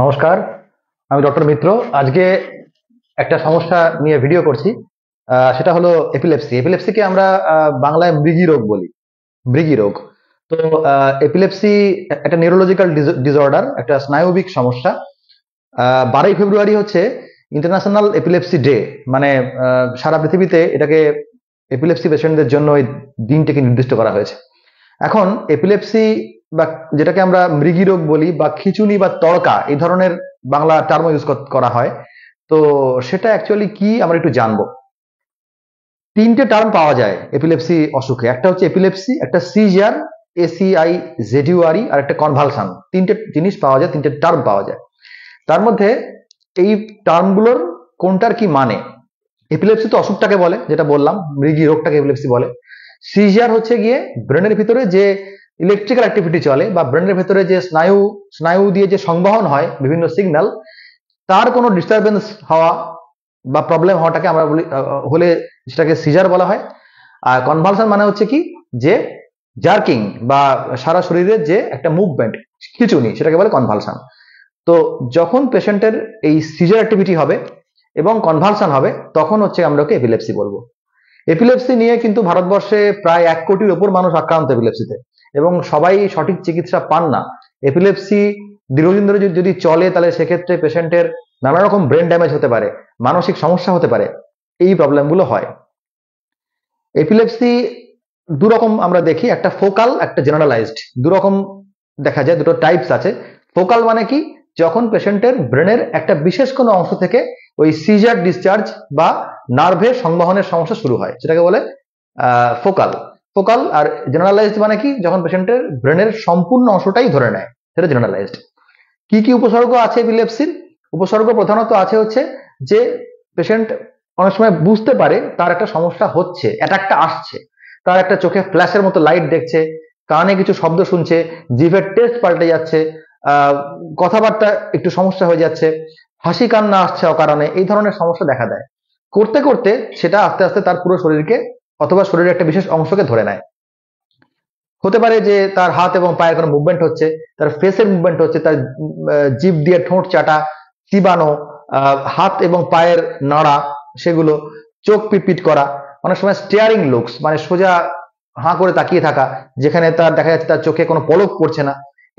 নমস্কার, আমি ডক্টর মিত্র। আজকে একটা সমস্যা নিয়ে ভিডিও করছি। সেটা হলো এপিলেপসি। এপিলেপসিকে আমরা বাংলায় মৃগী রোগ বলি। মৃগী রোগ। তো এপিলেপসি একটা নিউরোলজিক্যাল ডিসঅর্ডার, একটা স্নায়বিক সমস্যা। 12ই ফেব্রুয়ারি হচ্ছে ইন্টারন্যাশনাল এপিলেপসি ডে। মানে সারা পৃথিবীতে এটাকে এপিলেপসি পেশেন্টদের জন্য এই দিনটাকে নির্দিষ্ট করা হয়েছে। এখন এপিলেপসি বা যেটাকে আমরা মৃগী রোগ বলি বা খিঁচুনি বা তড়কা এই ধরনের বাংলা টার্ম ইউজ করা হয়। তো সেটা অ্যাকচুয়ালি কি আমরা একটু জানবো। তিনটে টার্ম পাওয়া যায় এপিলেপসি অসুখে। একটা হচ্ছে এপিলেপসি, একটা সিজার ACIZURE, আর একটা কনভালশন। তিনটে জিনিস পাওয়া যায়, তিনটে টার্ম পাওয়া যায়। তার মধ্যে এই টার্মগুলোর কোনটার কি মানে। এপিলেপসি তো অসুখটাকে বলে, যেটা বললাম, মৃগী রোগটাকে এপিলেপসি বলে। সিজার হচ্ছে গিয়ে ব্রেনের ভিতরে যে ইলেকট্রিক্যাল অ্যাক্টিভিটি চলে বা ব্রেনের ভেতরে যে স্নায়ু স্নায়ু দিয়ে যে সংবহন হয় বিভিন্ন সিগন্যাল, তার কোনো ডিস্টারবেন্স হওয়া বা প্রবলেম হওয়াটাকে আমরা বলি, হলে সেটাকে সিজার বলা হয়। আর কনভালশন মানে হচ্ছে কি, যে জার্কিং বা সারা শরীরের যে একটা মুভমেন্ট, খিঁচুনি, সেটাকে বলে কনভালশন। তো যখন পেশেন্টের এই সিজার অ্যাক্টিভিটি হবে এবং কনভালশন হবে, তখন হচ্ছে আমরা ওকে এপিলেপসি বলবো। এপিলেপসি নিয়ে কিন্তু ভারতবর্ষে প্রায় 1 কোটির ওপর মানুষ আক্রান্ত এপিলেপসিতে, এবং সবাই সঠিক চিকিৎসা পান না। এপিলেপসি দীর্ঘদিন ধরে যদি চলে, তাহলে সেক্ষেত্রে পেশেন্টের নানা রকম ব্রেন ড্যামেজ হতে পারে, মানসিক সমস্যা হতে পারে, এই প্রবলেমগুলো হয়। এপিলেপসি দুরকম আমরা দেখি, একটা ফোকাল, একটা জেনারেলাইজড। দুরকম দেখা যায়, দুটো টাইপস আছে। ফোকাল মানে কি, যখন পেশেন্টের ব্রেনের একটা বিশেষ কোনো অংশ থেকে ওই সিজার ডিসচার্জ বা নার্ভের সংবহনের সমস্যা শুরু হয়, সেটাকে বলে ফোকাল। ফোকাল। আর জেনারেলাইজড মানে কি, যখন পেশেন্টের ব্রেনের সম্পূর্ণ অংশটাই ধরে নেয়, সেটা জেনারেলাইজড। কি কি উপসর্গ আছে এপিলেপসির? উপসর্গ প্রধানত আছে হচ্ছে যে পেশেন্ট অনেক সময় বুঝতে পারে তার একটা সমস্যা হচ্ছে, অ্যাটাকটা আসছে। তার একটা চোখে ফ্ল্যাশের মতো লাইট দেখছে, কানে কিছু শব্দ শুনছে, জিভের টেস্ট পাল্টে যাচ্ছে, কথাবার্তা একটু সমস্যা হয়ে যাচ্ছে, হাসি কান্না আসছে অকারণে, এই ধরনের সমস্যা দেখা দেয়। করতে করতে সেটা আস্তে আস্তে তার পুরো শরীরকে অথবা শরীরের একটা বিশেষ অংশকে ধরে নেয়। হতে পারে যে তার হাত এবং পায়ের কোনো মুভমেন্ট হচ্ছে, তার ফেসের মুভমেন্ট হচ্ছে, তার জিভ দিয়ে ঠোঁট চাটা, চিবানো, হাত এবং পায়ের নাড়া, সেগুলো, চোখ পিটপিট করা, অনেক সময় স্টেয়ারিং লুকস মানে সোজা হাঁ করে তাকিয়ে থাকা, যেখানে তার দেখা যাচ্ছে তার চোখে কোনো পলক পড়ছে না।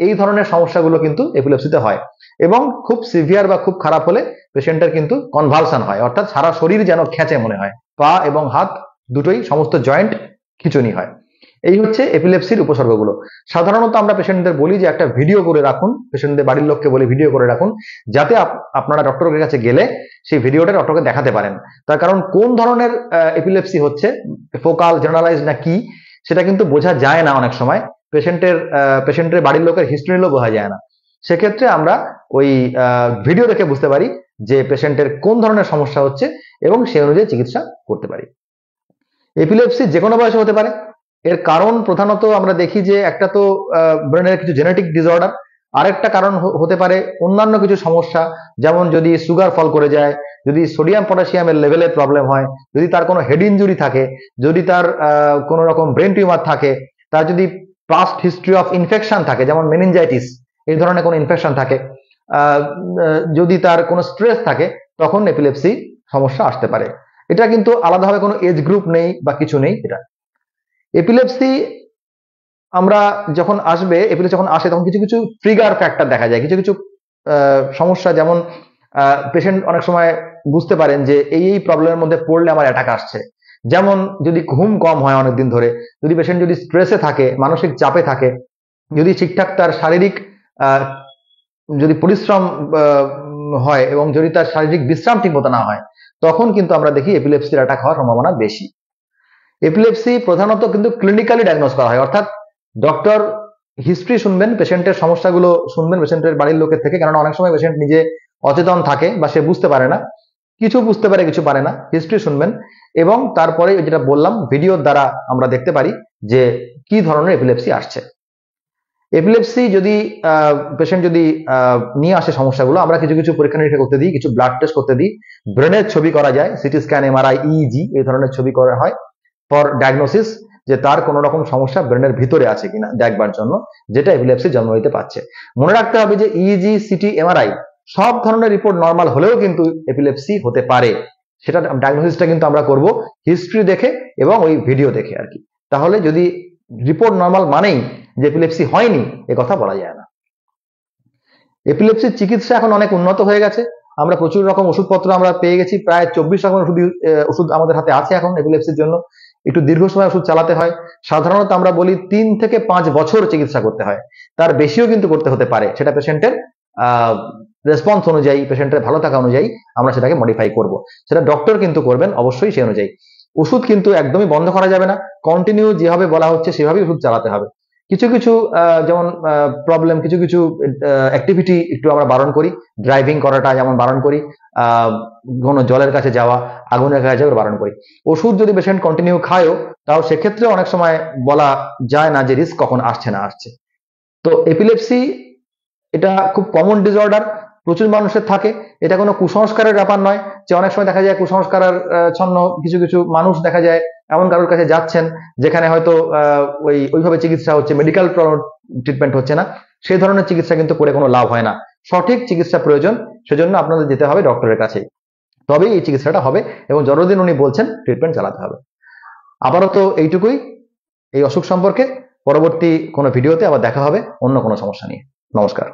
এই ধরনের সমস্যাগুলো কিন্তু এপিলেপসিতে হয়। এবং খুব সিভিয়ার বা খুব খারাপ হলে পেশেন্টের কিন্তু কনভালশন হয়, অর্থাৎ সারা শরীর যেন খেঁচে মনে হয়, পা এবং হাত দুটোই, সমস্ত জয়েন্ট খিঁচুনি হয়। এই হচ্ছে এপিলেপসির উপসর্গগুলো। সাধারণত আমরা পেশেন্টদের বলি যে একটা ভিডিও করে রাখুন, পেশেন্টদের বাড়ির লোককে বলি ভিডিও করে রাখুন, যাতে আপনারা ডক্টরের কাছে গেলে সেই ভিডিওটা ডক্টরকে দেখাতে পারেন। তার কারণ কোন ধরনের এপিলেপসি হচ্ছে, ফোকাল, জেনারেলাইজ না কি, সেটা কিন্তু বোঝা যায় না অনেক সময়। পেশেন্টের বাড়ির লোকের হিস্ট্রি নিলেও বোঝা যায় না। সেক্ষেত্রে আমরা ওই ভিডিও দেখে বুঝতে পারি যে পেশেন্টের কোন ধরনের সমস্যা হচ্ছে এবং সেই অনুযায়ী চিকিৎসা করতে পারি। এপিলেপসি যে কোনো বয়সে হতে পারে। এর কারণ প্রধানত আমরা দেখি যে একটা তো ব্রেনের কিছু জেনেটিক ডিসঅর্ডার, আরেকটা কারণ হতে পারে অন্যান্য কিছু সমস্যা, যেমন যদি সুগার ফল করে যায়, যদি সোডিয়াম পটাশিয়ামের লেভেলের প্রবলেম হয়, যদি তার কোনো হেড ইনজুরি থাকে, যদি তার কোনো রকম ব্রেন টিউমার থাকে, তার যদি পাস্ট হিস্ট্রি অফ ইনফেকশন থাকে, যেমন মেনিনজাইটিস, এই ধরনের কোনো ইনফেকশন থাকে, যদি তার কোনো স্ট্রেস থাকে, তখন এপিলেপসি সমস্যা আসতে পারে। এটা কিন্তু আলাদাভাবে কোনো এজ গ্রুপ নেই বা কিছু নেই। এটা এপিলেপসি আমরা যখন এপিলেপসি যখন আসে, তখন কিছু কিছু ট্রিগার ফ্যাক্টর দেখা যায়, কিছু কিছু সমস্যা। যেমন পেশেন্ট অনেক সময় বুঝতে পারেন যে এই প্রবলেমের মধ্যে পড়লে আমার অ্যাটাক আসছে। যেমন যদি ঘুম কম হয় অনেকদিন ধরে, যদি পেশেন্ট যদি স্ট্রেসে থাকে, মানসিক চাপে থাকে, যদি ঠিকঠাক তার শারীরিক যদি পরিশ্রম হয় এবং যদি তার শারীরিক বিশ্রাম ঠিক মতো না হয়, তখন কিন্তু আমরা দেখি এপিলেপসির অ্যাটাক হওয়ার সম্ভাবনা বেশি। এপিলেপসি প্রধানত কিন্তু ক্লিনিক্যালি ডায়াগনোজ করা হয়, অর্থাৎ ডক্টর হিস্ট্রি শুনবেন, পেশেন্টের সমস্যাগুলো শুনবেন পেশেন্টের বাড়ির লোকের থেকে, কারণ অনেক সময় পেশেন্ট নিজে অচেতন থাকে বা সে বুঝতে পারে না, কিছু বুঝতে পারে কিছু পারে না। হিস্ট্রি শুনবেন এবং তারপরে যেটা বললাম, ভিডিওর দ্বারা আমরা দেখতে পারি যে কি ধরনের এপিলেপসি আসছে। এপিলেপসি যদি পেশেন্ট যদি নিয়ে আসে সমস্যাগুলো, আমরা কিছু কিছু পরীক্ষা নিরীক্ষা করতে দিই, কিছু ব্লাড টেস্ট করতে দিই, ব্রেনের ছবি করা যায়, সিটি স্ক্যান, MRI, EEG, এই ধরনের ছবি করা হয় ফর ডায়াগনোসিস, যে তার কোনো রকম সমস্যা ব্রেনের ভিতরে আছে কিনা দেখবার জন্য, যেটা এপিলেপসি জন্ম নিতে পারছে। মনে রাখতে হবে যে EEG, CT, MRI সব ধরনের রিপোর্ট নর্মাল হলেও কিন্তু এপিলেপসি হতে পারে। সেটা ডায়াগনোসিসটা কিন্তু আমরা করব হিস্ট্রি দেখে এবং ওই ভিডিও দেখে আর কি। তাহলে যদি রিপোর্ট নর্মাল মানেই যে এপিলেপসি হয়নি, এ কথা বলা যায় না। এপিলেপসির চিকিৎসা এখন অনেক উন্নত হয়ে গেছে। আমরা প্রচুর রকম ওষুধপত্র আমরা পেয়ে গেছি, প্রায় 24 রকমের ওষুধ আমাদের হাতে আছে এখন এপিলেপসির জন্য। একটু দীর্ঘ সময় ওষুধ চালাতে হয়। সাধারণত আমরা বলি 3 থেকে 5 বছর চিকিৎসা করতে হয়, তার বেশিও কিন্তু করতে হতে পারে। সেটা পেশেন্টের রেসপন্স অনুযায়ী, পেশেন্টের ভালো থাকা অনুযায়ী আমরা সেটাকে মডিফাই করব। সেটা ডক্টর কিন্তু করবেন অবশ্যই সেই অনুযায়ী। ওষুধ কিন্তু একদমই বন্ধ করা যাবে না, কন্টিনিউ যেভাবে বলা হচ্ছে সেভাবেই ওষুধ চালাতে হবে। কিছু কিছু যেমন প্রবলেম, কিছু কিছু অ্যাক্টিভিটি একটু আমরা বারণ করি। ড্রাইভিং করাটা যেমন বারণ করি, কোনো জলের কাছে যাওয়া, আগুনের কাছে যাওয়া বারণ করি। ওষুধ যদি পেশেন্ট কন্টিনিউ খায়ও, তাও সেক্ষেত্রে অনেক সময় বলা যায় না যে রিস্ক কখন আসছে না আসছে। তো এপিলেপসি এটা খুব কমন ডিসঅর্ডার, প্রচুর মানুষের থাকে। এটা কোনো কুসংস্কারের ব্যাপার নয় যে অনেক সময় দেখা যায় কুসংস্কারের ছন্ন কিছু কিছু মানুষ দেখা যায় এমন কারোর কাছে যাচ্ছেন যেখানে হয়তো ওইভাবে চিকিৎসা হচ্ছে, মেডিকেল ট্রিটমেন্ট হচ্ছে না। সেই ধরনের চিকিৎসা কিন্তু করে কোনো লাভ হয় না। সঠিক চিকিৎসা প্রয়োজন, সেজন্য আপনাদের যেতে হবে ডক্টরের কাছে, তবেই এই চিকিৎসাটা হবে এবং যতদিন উনি বলছেন ট্রিটমেন্ট চালাতে হবে। আপাতত এইটুকুই এই অসুখ সম্পর্কে। পরবর্তী কোনো ভিডিওতে আবার দেখা হবে অন্য কোনো সমস্যা নিয়ে। নমস্কার।